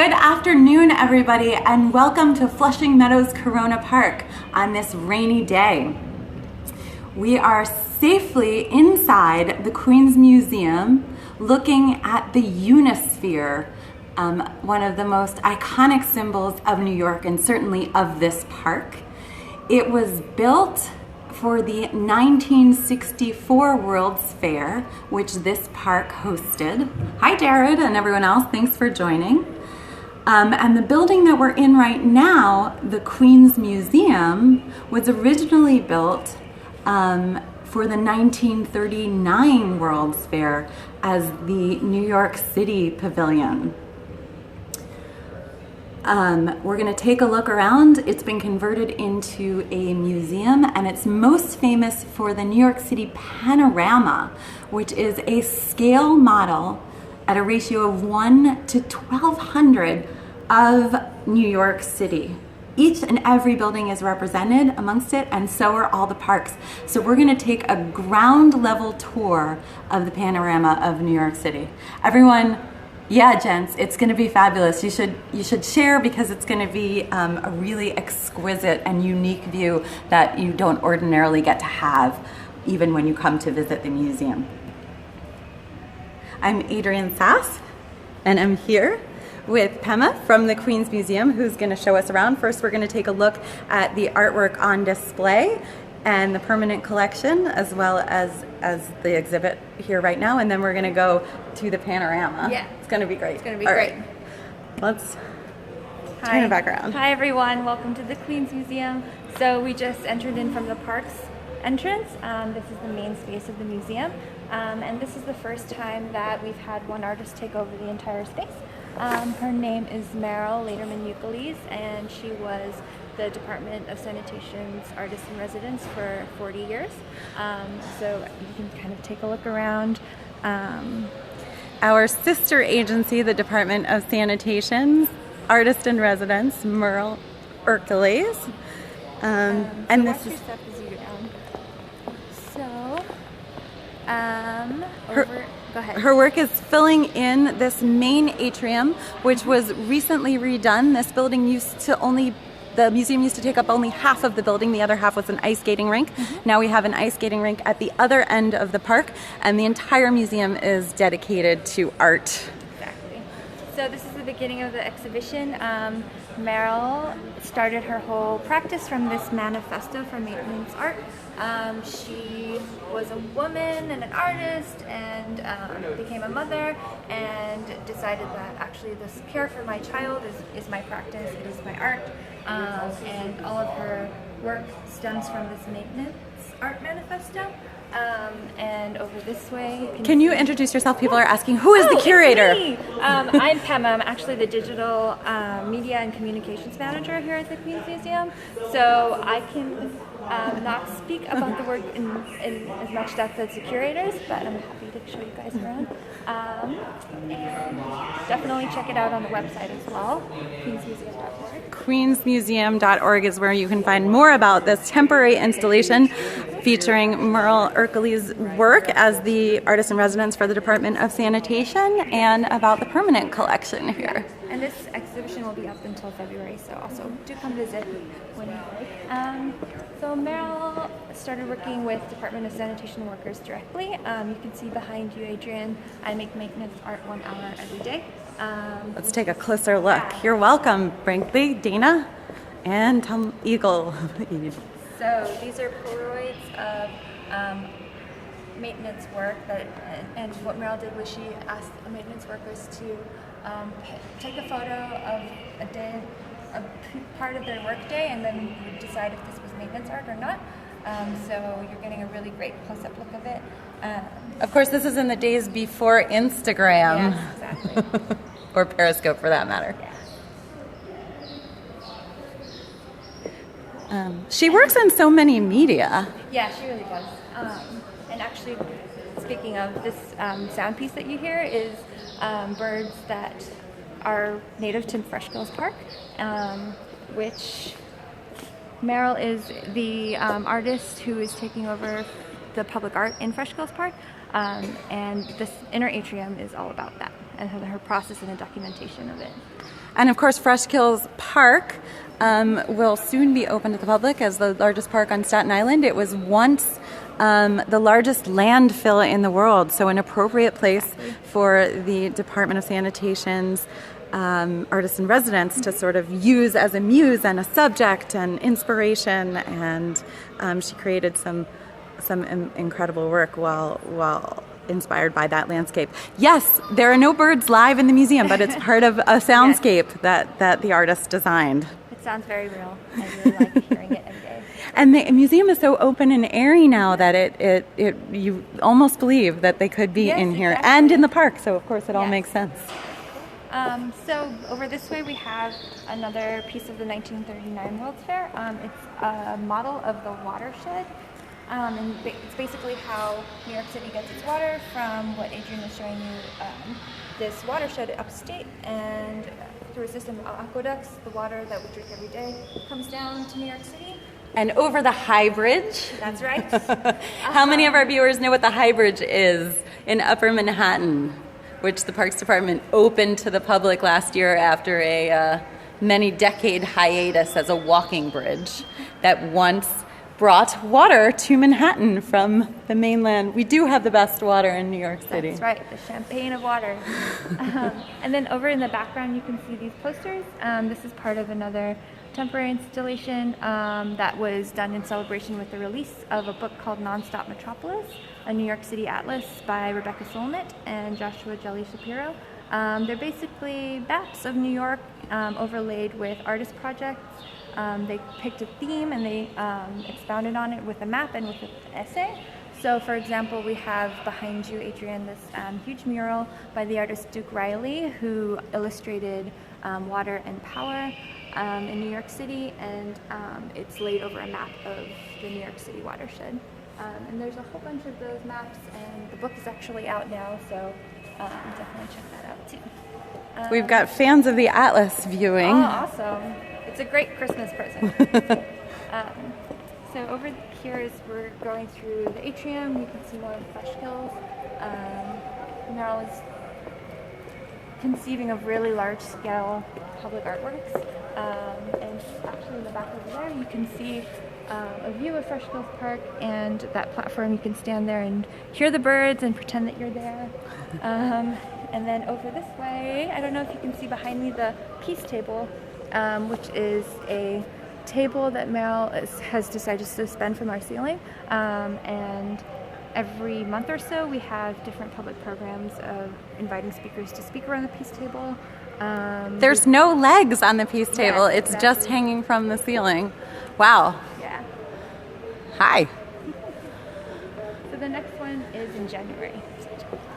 Good afternoon, everybody, and welcome to Flushing Meadows Corona Park on this rainy day. We are safely inside the Queen's Museum looking at the Unisphere, one of the most iconic symbols of New York and certainly of this park. It was built for the 1964 World's Fair, which this park hosted. Hi, Jared, and everyone else, thanks for joining. And the building that we're in right now, the Queen's Museum, was originally built for the 1939 World's Fair as the New York City Pavilion. We're going to take a look around. It's been converted into a museum, and it's most famous for the New York City Panorama, which is a scale model at a ratio of 1 to 1,200 of New York City. Each and every building is represented amongst it, and so are all the parks. So we're going to take a ground level tour of the Panorama of New York City. Everyone, yeah, gents, it's going to be fabulous. You should share, because it's going to be a really exquisite and unique view that you don't ordinarily get to have even when you come to visit the museum. I'm Adrienne Sass, and I'm here with Pema from the Queen's Museum, who's going to show us around. First, we're going to take a look at the artwork on display and the permanent collection, as well as the exhibit here right now, and then we're going to go to the panorama. Yeah. It's going to be great. It's going to be All great. Right. Let's turn it back around. Hi, everyone. Welcome to the Queen's Museum. So we just entered in from the Parks entrance. This is the main space of the museum, and this is the first time that we've had one artist take over the entire space. Her name is Meryl Laterman-Euclides, and she was the Department of Sanitation's artist in residence for 40 years. So you can kind of take a look around. Our sister agency, the Department of Sanitation's artist in residence, Meryl Laterman-Euclides. And this is step as you go down. So, go ahead. Her work is filling in this main atrium, which was recently redone. This building the museum used to take up only half of the building. The other half was an ice skating rink. Now we have an ice skating rink at the other end of the park, and the entire museum is dedicated to art. Exactly. So this is the beginning of the exhibition. Meryl started her whole practice from this manifesto for maintenance art. She was a woman and an artist, and became a mother, and decided that actually this care for my child is my practice, it is my art, and all of her work stems from this maintenance art manifesto. And over this way, can you introduce yourself? People are asking, who is the curator? It's me. I'm Pema. I'm actually the digital media and communications manager here at the Queen's Museum. So I can not speak about the work in as much depth as the curators, but I'm happy to show you guys around. And definitely check it out on the website as well, queensmuseum.org. Queensmuseum.org is where you can find more about this temporary installation featuring Meryl Laterman-Euclides' work as the artist in residence for the Department of Sanitation, and about the permanent collection here. And this exhibition will be up until February, so also do come visit when you like. So Meryl started working with Department of Sanitation workers directly. You can see behind you, Adrienne, I make maintenance art 1 hour every day. Let's take a closer look. You're welcome, Brinkley, Dana, and Tom Eagle. So these are Polaroids of maintenance work and what Meryl did was she asked the maintenance workers to take a photo of a day, a part of their work day, and then you decide if this was maintenance art or not. So you're getting a really great close-up look of it. Of course, this is in the days before Instagram. Yes, exactly. Or Periscope, for that matter. Yeah. She works in so many media. Yeah, she really does. And actually, speaking of, this sound piece that you hear is birds that are native to Fresh Girls Park, which Meryl is the artist who is taking over the public art in Fresh Girls Park, and this inner atrium is all about that, and her process and the documentation of it. And of course, Fresh Kills Park will soon be open to the public as the largest park on Staten Island. It was once the largest landfill in the world, so an appropriate place for the Department of Sanitation's artists in residence to sort of use as a muse and a subject and inspiration. And she created some incredible work while inspired by that landscape. Yes, there are no birds live in the museum, but it's part of a soundscape that the artist designed. It sounds very real. I really like hearing it every day. And the museum is so open and airy now that it you almost believe that they could be in here and in the park. So of course it all makes sense. So over this way we have another piece of the 1939 World's Fair. It's a model of the watershed. And it's basically how New York City gets its water from what Adrian was showing you, this watershed upstate, and through a system of aqueducts, the water that we drink every day comes down to New York City. And over the High Bridge. That's right. How many of our viewers know what the High Bridge is in Upper Manhattan, which the Parks Department opened to the public last year after a many-decade hiatus as a walking bridge that once brought water to Manhattan from the mainland. We do have the best water in New York City. That's right, the champagne of water. And then over in the background you can see these posters. This is part of another temporary installation that was done in celebration with the release of a book called Nonstop Metropolis, a New York City atlas by Rebecca Solnit and Joshua Jelly Shapiro. They're basically maps of New York overlaid with artist projects. They picked a theme and they expounded on it with a map and with an essay. So for example, we have behind you, Adrian, this huge mural by the artist Duke Riley, who illustrated water and power in New York City, and it's laid over a map of the New York City watershed. And there's a whole bunch of those maps, and the book is actually out now, so definitely check that out too. We've got fans of the Atlas viewing. Oh, awesome. It's a great Christmas present. So over here is we're going through the atrium. You can see more of the Fresh Kills. Meryl is conceiving of really large-scale public artworks. And actually in the back over there you can see a view of Fresh Kills Park and that platform. You can stand there and hear the birds and pretend that you're there. And then over this way, I don't know if you can see behind me the Peace Table, which is a table that Meryl has decided to suspend from our ceiling. And every month or so we have different public programs of inviting speakers to speak around the Peace Table. There's no legs on the Peace Table. It's just hanging from the ceiling. Wow. Yeah. Hi. So the next one is in January,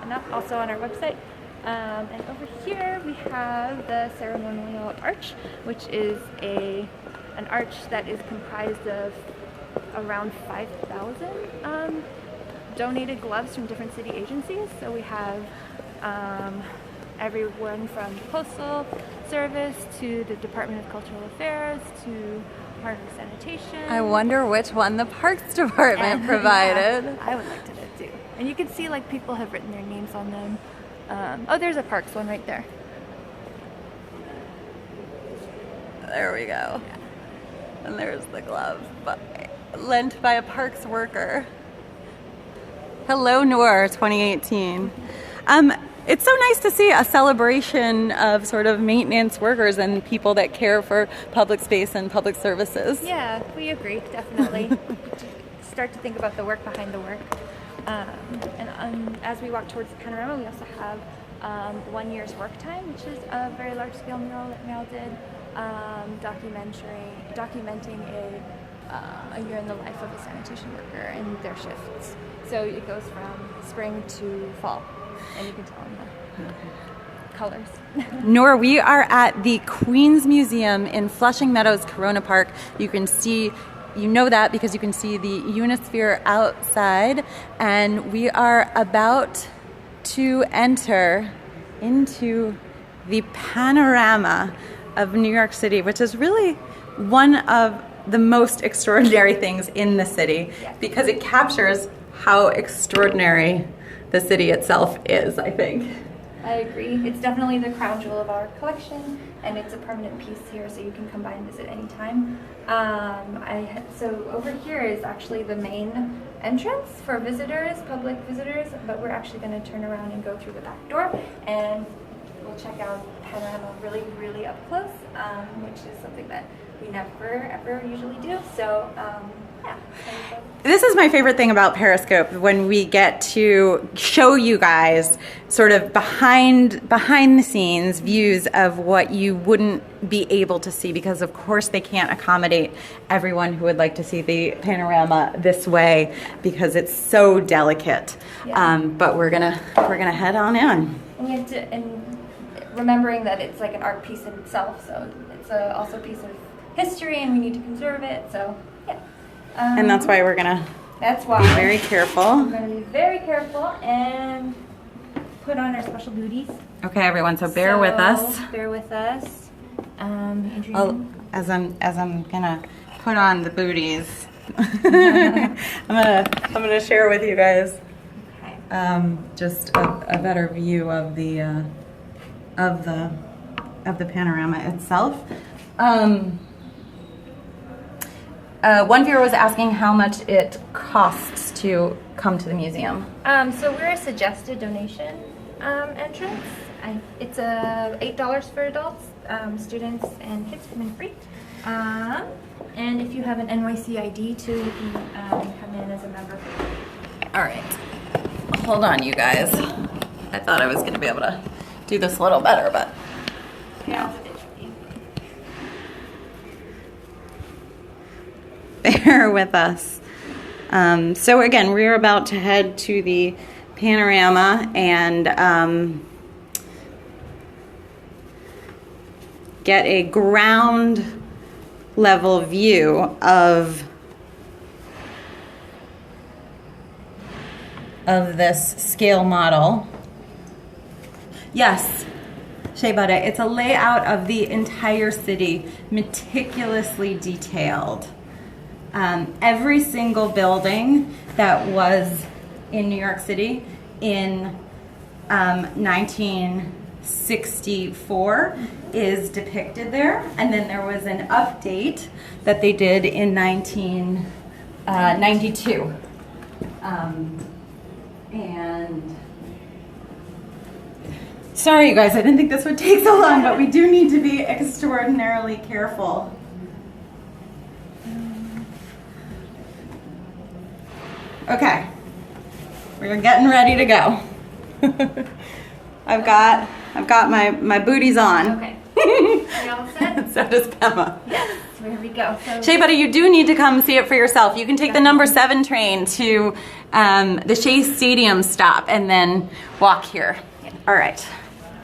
and that's also on our website. And over here we have the ceremonial arch, which is an arch that is comprised of around 5,000 donated gloves from different city agencies. So we have everyone from the Postal Service to the Department of Cultural Affairs to Department of Sanitation. I wonder which one the Parks Department provided. Yeah, I would like to know too. And you can see like people have written their names on them. Oh, there's a Parks one right there. There we go. Yeah. And there's the glove lent by a Parks worker. Hello, Noor 2018. It's so nice to see a celebration of sort of maintenance workers and people that care for public space and public services. Yeah, we agree, definitely. Start to think about the work behind the work. And as we walk towards the panorama, we also have 1 year's work time, which is a very large-scale mural that Meryl did, documenting a year in the life of a sanitation worker and their shifts. So it goes from spring to fall, and you can tell in the colors. Nora, we are at the Queens Museum in Flushing Meadows Corona Park. You can see, you know that because you can see the Unisphere outside, and we are about to enter into the panorama of New York City, which is really one of the most extraordinary things in the city because it captures how extraordinary the city itself is, I think. I agree. It's definitely the crown jewel of our collection, and it's a permanent piece here, so you can come by and visit anytime. So over here is actually the main entrance for visitors, public visitors, but we're actually going to turn around and go through the back door, and we'll check out Panorama really, really up close, which is something that we never, ever usually do. So, yeah. This is my favorite thing about Periscope, when we get to show you guys sort of behind the scenes views of what you wouldn't be able to see, because of course they can't accommodate everyone who would like to see the panorama this way because it's so delicate. Yeah. But we're gonna head on in. And we have to, and remembering that it's like an art piece in itself, so it's also a piece of history, and we need to conserve it. So yeah. And that's why we're gonna be very careful. We're gonna be very careful and put on our special booties. Okay, everyone. So bear with us. Bear with us. Adrian. As I'm gonna put on the booties, I'm gonna share with you guys just a better view of the panorama itself. One viewer was asking how much it costs to come to the museum. So we're a suggested donation entrance. It's $8 for adults, students and kids come in free. And if you have an NYC ID too, you can come in as a member for free. All right, hold on, you guys. I thought I was going to be able to do this a little better, but no. Bear with us. So again, we're about to head to the panorama and get a ground level view of this scale model. Yes, Shea Butter, it's a layout of the entire city, meticulously detailed. Every single building that was in New York City in 1964 is depicted there, and then there was an update that they did in 1992. And sorry, you guys, I didn't think this would take so long, but we do need to be extraordinarily careful. Okay, we're getting ready to go. I've got my booties on. Okay. You all set? So does Pema. Yes. Here we go. So Shea Buddy, you do need to come see it for yourself. You can take the number 7 train to the Shea Stadium stop and then walk here. Yeah. All right.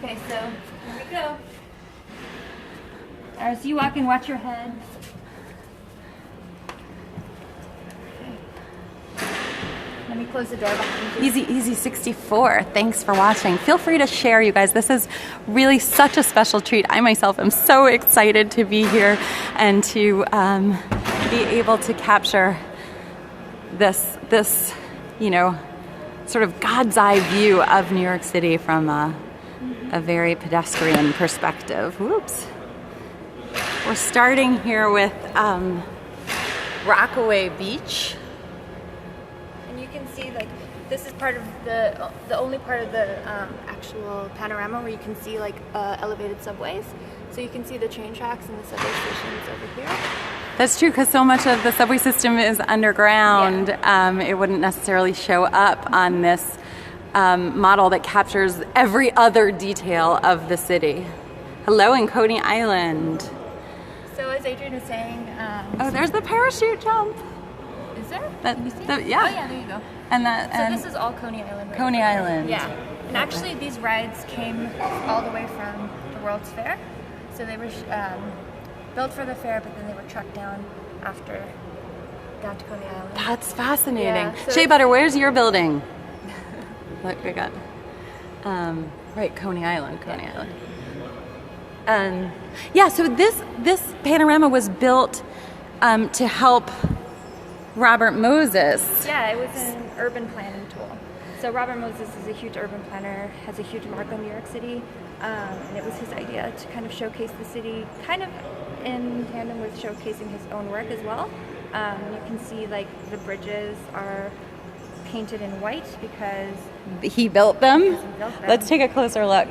Okay, so here we go. As you walk in, watch your head. Let me close the door behind you. Easy 64. Thanks for watching. Feel free to share, you guys. This is really such a special treat. I myself am so excited to be here and to be able to capture this sort of God's eye view of New York City from a very pedestrian perspective. Whoops. We're starting here with Rockaway Beach. You can see, like, this is part of the only part of the actual panorama where you can see like elevated subways. So you can see the train tracks and the subway stations over here. That's true, because so much of the subway system is underground. Yeah. It wouldn't necessarily show up on this model that captures every other detail of the city. Hello in Coney Island. So as Adrian was saying, oh, there's the parachute jump. Is there? Yeah. Oh yeah, there you go. And this is all Coney Island. Right Coney now. Island. Yeah. And actually, these rides came all the way from the World's Fair. So they were built for the fair, but then they were trucked down after got to Coney Island. That's fascinating. Yeah, so Shea Butter, where's your building? Look, we got right, Coney Island. Yeah. So this panorama was built to help Robert Moses. Yeah, it was an urban planning tool. So Robert Moses is a huge urban planner, has a huge mark on New York City, and it was his idea to kind of showcase the city, kind of in tandem with showcasing his own work as well. You can see like the bridges are painted in white because he built them. he built them. Let's take a closer look.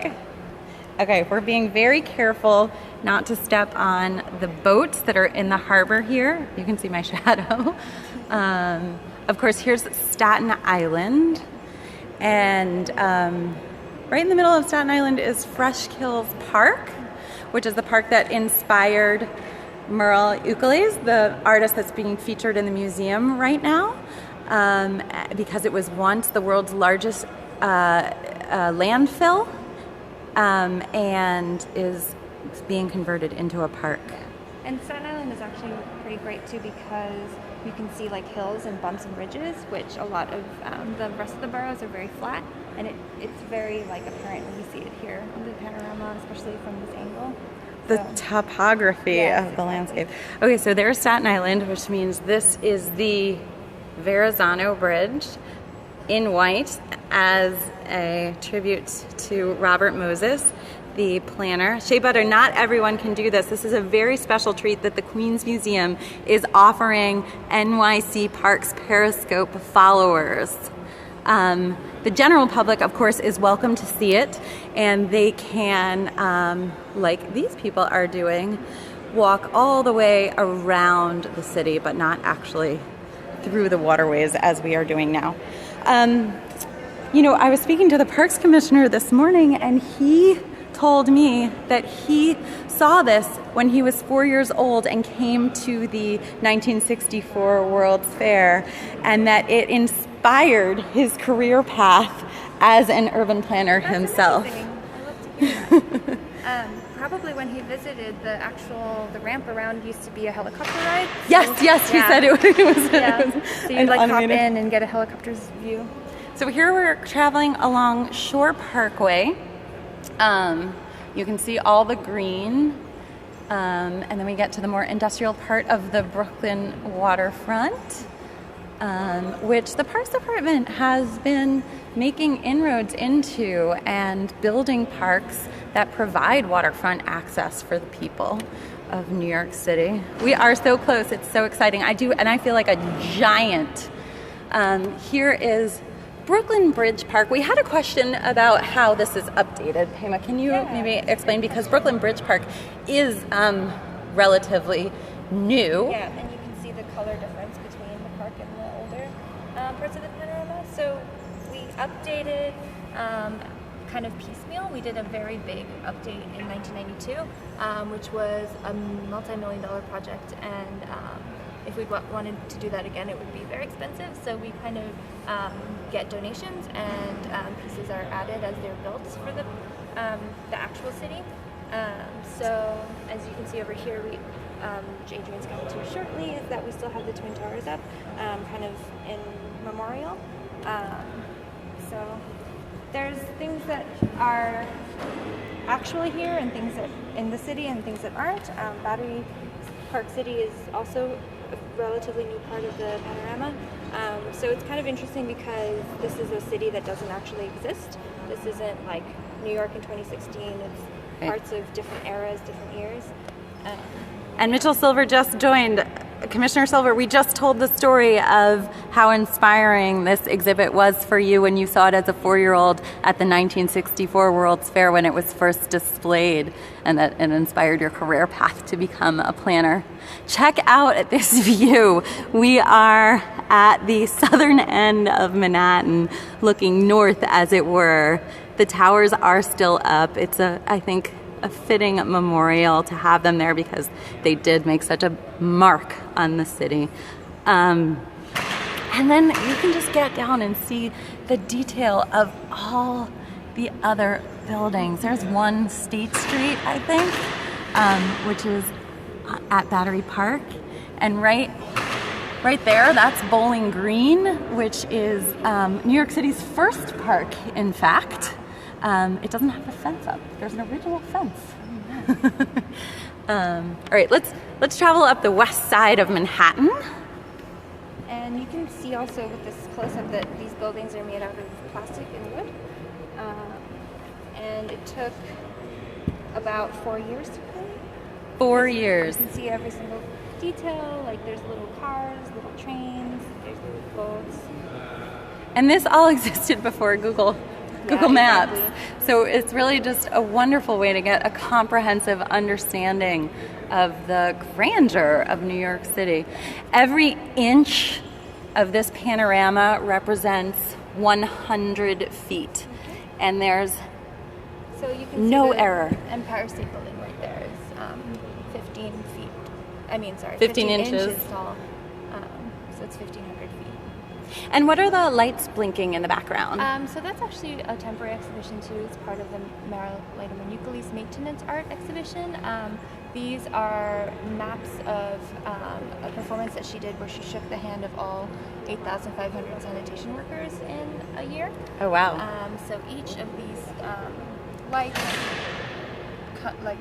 Okay, we're being very careful not to step on the boats that are in the harbor here. You can see my shadow. Of course, here's Staten Island. And right in the middle of Staten Island is Fresh Kills Park, which is the park that inspired Merle Ukeles, the artist that's being featured in the museum right now, because it was once the world's largest landfill, and is being converted into a park. And Staten Island is actually pretty great too because you can see like hills and bumps and ridges, which a lot of the rest of the boroughs are very flat, and it's very like apparent when you see it here on the panorama, especially from this angle. The topography of the landscape. Okay, so there's Staten Island, which means this is the Verrazano Bridge in white as a tribute to Robert Moses, the planner. Shea Butter, not everyone can do this. This is a very special treat that the Queens Museum is offering NYC Parks Periscope followers. The general public, of course, is welcome to see it, and they can, like these people are doing, walk all the way around the city, but not actually through the waterways as we are doing now. You know, I was speaking to the Parks Commissioner this morning, and he told me that he saw this when he was 4 years old and came to the 1964 World's Fair, and that it inspired his career path as an urban planner himself. Amazing. I love to hear that. Probably when he visited, the ramp around used to be a helicopter ride. Yes, he said it was. Yeah. So you'd like hop automated in and get a helicopter's view. So here we're traveling along Shore Parkway. You can see all the green, and then we get to the more industrial part of the Brooklyn waterfront, which the Parks Department has been making inroads into and building parks that provide waterfront access for the people of New York City. We are so close. It's so exciting. I feel like a giant. Here is Brooklyn Bridge Park. We had a question about how this is updated. Pema, can you maybe explain? Because Brooklyn Bridge Park is relatively new. Yeah, and you can see the color difference between the park and the older parts of the panorama. So we updated kind of piecemeal. We did a very big update in 1992, which was a multi-million-dollar project, and if we wanted to do that again, it would be very expensive. So we kind of get donations, and pieces are added as they're built for the actual city. So as you can see over here, which Adrian's coming to shortly, is that we still have the Twin Towers up, kind of in memorial. So there's things that are actually here and things that in the city and things that aren't. Battery Park City is also a relatively new part of the panorama. So it's kind of interesting because this is a city that doesn't actually exist. This isn't like New York in 2016. It's parts of different eras, different years. And Mitchell Silver just joined. Commissioner Silver, we just told the story of how inspiring this exhibit was for you when you saw it as a 4-year-old at the 1964 World's Fair when it was first displayed, and that it inspired your career path to become a planner. Check out this view. We are at the southern end of Manhattan, looking north, as it were. The towers are still up. It's I think, a fitting memorial to have them there because they did make such a mark on the city. And then you can just get down and see the detail of all the other buildings. There's one State Street, I think, which is at Battery Park. And right there, that's Bowling Green, which is New York City's first park, in fact. It doesn't have a fence up. There's an original fence. All right, let's travel up the west side of Manhattan. And you can see also with this close-up that these buildings are made out of plastic and wood. And it took about 4 years to build. 4 years. You can see every single detail, like there's little cars, little trains, there's little boats. And this all existed before Google Maps. Exactly. So it's really just a wonderful way to get a comprehensive understanding of the grandeur of New York City. Every inch of this panorama represents 100 feet. And there's so you can no see the error. Empire State Building right there is 15 feet. 15 inches tall. So it's 1,500 feet. And what are the lights blinking in the background? So that's actually a temporary exhibition too. It's part of the Merrill Manucoli's maintenance art exhibition. These are maps of a performance that she did where she shook the hand of all 8,500 sanitation workers in a year. Oh, wow. So each of these lights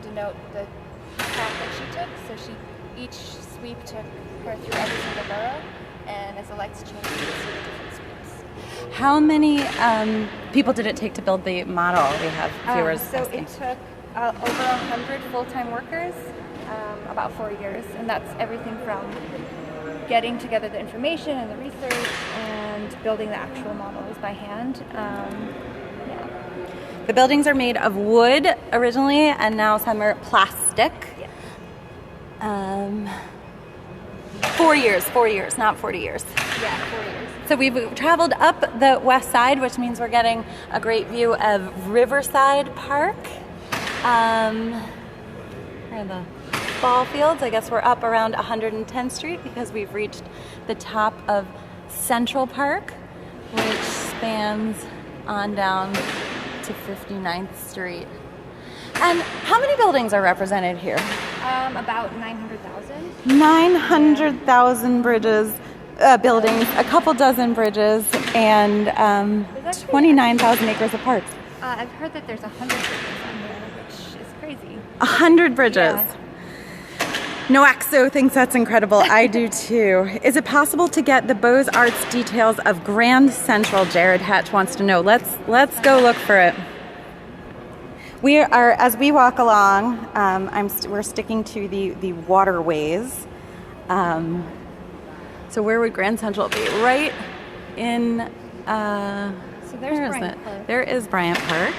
denote the path that she took. So each sweep took her through every single borough, and as the lights change, you can see the different sweeps. How many people did it take to build the model? We have viewers So asking. it took over 100 full-time workers, about 4 years, and that's everything from getting together the information and the research and building the actual models by hand. The buildings are made of wood originally, and now some are plastic. Yeah. 4 years, not 40 years. Yeah, 4 years. So we've traveled up the west side, which means we're getting a great view of Riverside Park. Where are the ball fields? I guess we're up around 110th Street because we've reached the top of Central Park, which spans on down to 59th Street. And how many buildings are represented here? About 900,000. 900,000 buildings, a couple dozen bridges, and 29,000 acres of parks. I've heard that there's 100 bridges on here, which is crazy. 100 bridges. Yeah. Noaxo thinks that's incredible. I do too. Is it possible to get the Beaux-Arts details of Grand Central? Jared Hatch wants to know. Let's go look for it. We are, as we walk along, we're sticking to the waterways. So where would Grand Central be? Right in. So there's Bryant Park. There is Bryant Park.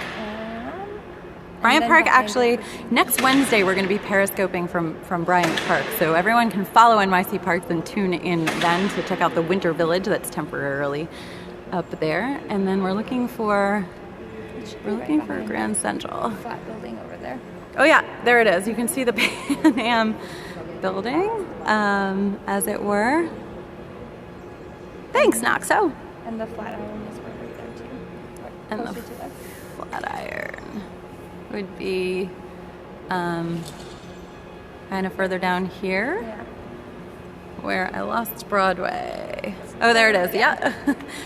Bryant Park, actually, next Wednesday we're going to be periscoping from Bryant Park. So everyone can follow NYC Parks and tune in then to check out the Winter Village that's temporarily up there. And then we're looking for Grand Central. Flat building over there. Oh yeah, there it is. You can see the Pan Am building, as it were. Thanks, Noxo. And the Flatiron is right there too. And the Closer to us. Flatiron would be kind of further down here. Yeah. Where I lost Broadway. Oh, there it is. Yeah.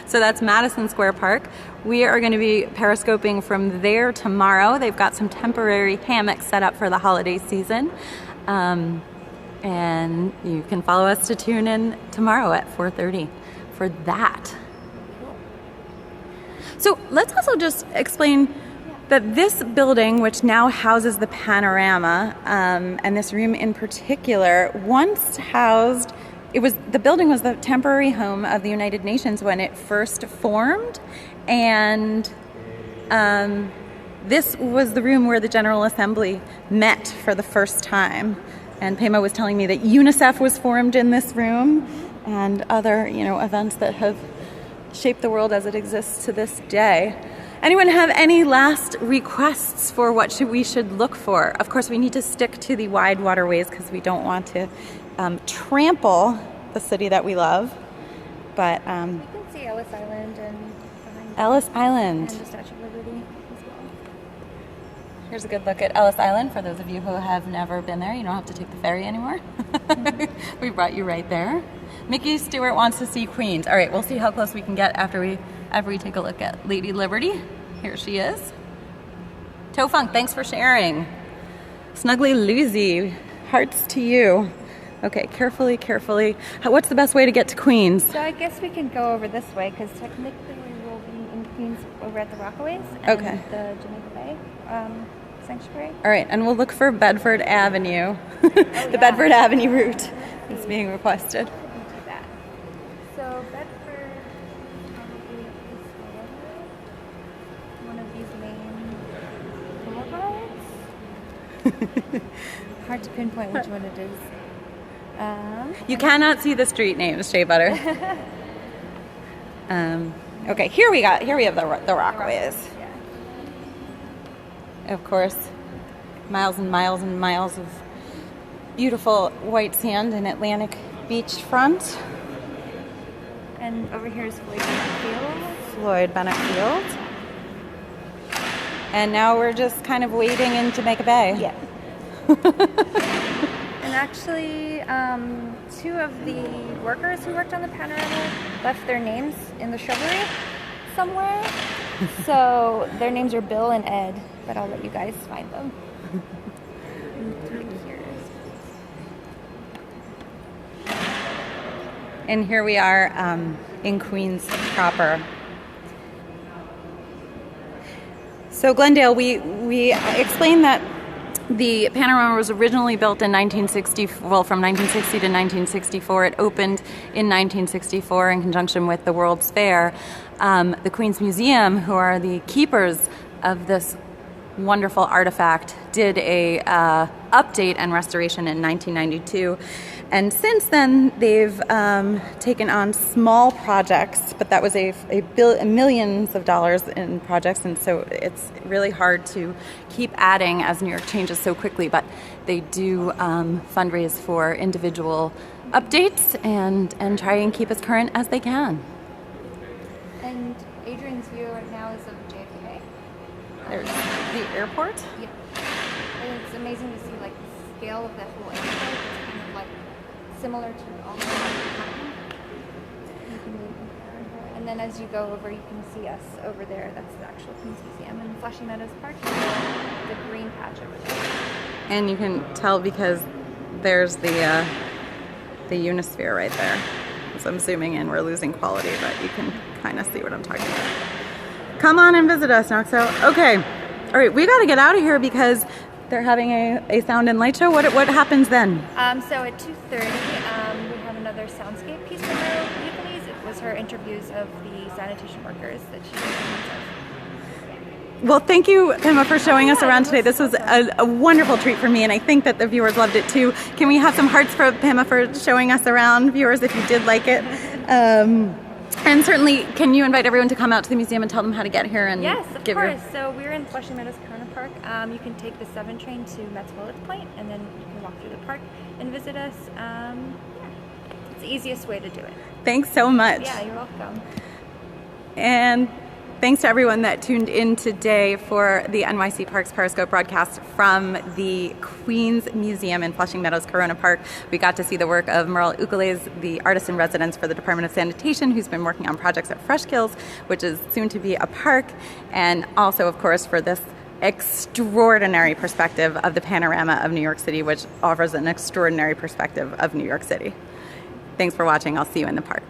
So that's Madison Square Park. We are going to be periscoping from there tomorrow. They've got some temporary hammocks set up for the holiday season. And you can follow us to tune in tomorrow at 4:30 for that. So let's also just explain that this building, which now houses the Panorama, and this room in particular, once housed, the building was the temporary home of the United Nations when it first formed, and this was the room where the General Assembly met for the first time. And Pema was telling me that UNICEF was formed in this room, and other, events that have shaped the world as it exists to this day. Anyone have any last requests for what we should look for? Of course, we need to stick to the wide waterways because we don't want to trample the city that we love. But You can see Ellis Island and Ellis Island. and the Statue of Liberty as well. Here's a good look at Ellis Island for those of you who have never been there. You don't have to take the ferry anymore. We brought you right there. Mickey Stewart wants to see Queens. All right, we'll see how close we can get after we take a look at Lady Liberty. Here she is. Toe Funk, thanks for sharing. Snuggly Lucy, hearts to you. Okay, carefully, carefully. What's the best way to get to Queens? So I guess we can go over this way because technically we will be in Queens over at the Rockaways and Okay. the Jamaica Bay Sanctuary. All right, and we'll look for Bedford Avenue. The yeah. Bedford Avenue route is being requested. We can do that. So Bedford probably is one of these main boulevards. Hard to pinpoint which one it is. You cannot see the street names, Shea Butter. Okay, here we have the Rockaways. Yeah. Of course, miles and miles and miles of beautiful white sand and Atlantic beachfront. And over here is Floyd Bennett Field. Floyd Bennett Field. And now we're just kind of wading in Jamaica Bay. Yeah. And actually, two of the workers who worked on the Panorama left their names in the shrubbery somewhere. So their names are Bill and Ed, but I'll let you guys find them. And here we are in Queens proper. So Glendale, we explained that the Panorama was originally built in 1960, well, from 1960 to 1964. It opened in 1964 in conjunction with the World's Fair. The Queens Museum, who are the keepers of this wonderful artifact, did a update and restoration in 1992. And since then, they've taken on small projects, but that was millions of dollars in projects, and so it's really hard to keep adding as New York changes so quickly. But they do fundraise for individual updates and try and keep as current as they can. And Adrian's view right now is of JFK. There's the airport. Yeah. And it's amazing to see like the scale of that whole airport. It's kind of like similar to all the and then as you go over, you can see us over there. That's the actual Queens Museum. And Flushing Meadows Park, the green patch over there. And you can tell because there's the Unisphere right there. So I'm zooming in. We're losing quality, but you can kind of see what I'm talking about. Come on and visit us, Noxo. Okay. All right, we got to get out of here because they're having a sound and light show. What happens then? So at 2:30, we have another soundscape piece from her epiphanies. It was her interviews of the sanitation workers that she did. Well, thank you, Emma, for showing us around today. This was a wonderful treat for me, and I think that the viewers loved it too. Can we have some hearts for Emma for showing us around, viewers, if you did like it? And certainly, can you invite everyone to come out to the museum and tell them how to get here? And yes, of course. So we're in Flushing Meadows Corona Park. You can take the 7 train to Metz Willets Point, and then you can walk through the park and visit us. It's the easiest way to do it. Thanks so much. Yeah, you're welcome. And thanks to everyone that tuned in today for the NYC Parks Periscope broadcast from the Queens Museum in Flushing Meadows Corona Park. We got to see the work of Merle Ukules, the artist in residence for the Department of Sanitation, who's been working on projects at Fresh Kills, which is soon to be a park, and also, of course, for this extraordinary perspective of the Panorama of New York City, which offers an extraordinary perspective of New York City. Thanks for watching. I'll see you in the park.